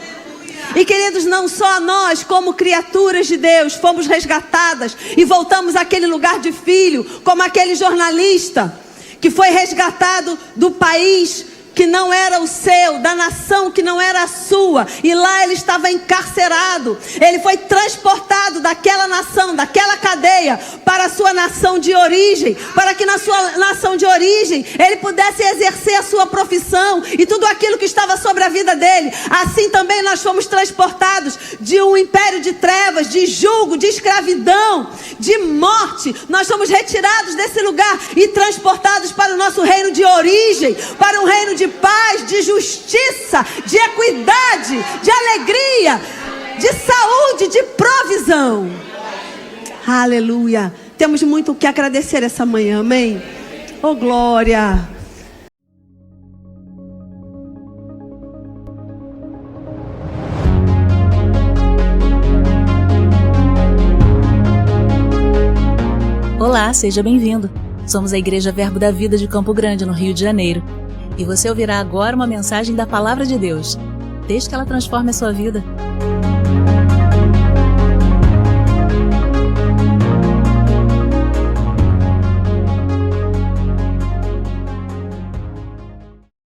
E queridos, não só nós, como criaturas de Deus, fomos resgatadas e voltamos àquele lugar de filho, como aquele jornalista que foi resgatado do país que não era o seu, da nação que não era a sua, e lá ele estava encarcerado. Ele foi transportado daquela nação, daquela cadeia, para a sua nação de origem, para que na sua nação de origem ele pudesse exercer a sua profissão e tudo aquilo que estava sobre a vida dele. Assim também nós fomos transportados de um império de trevas, de julgo, de escravidão, de morte. Nós fomos retirados desse lugar e transportados para o nosso reino de origem, para um reino de paz, de justiça, de equidade, de alegria, de saúde, de provisão. Aleluia. Temos muito o que agradecer essa manhã, amém? Oh, glória. Olá, seja bem-vindo. Somos a Igreja Verbo da Vida de Campo Grande, no Rio de Janeiro. E você ouvirá agora uma mensagem da Palavra de Deus. Desde que ela transforme a sua vida.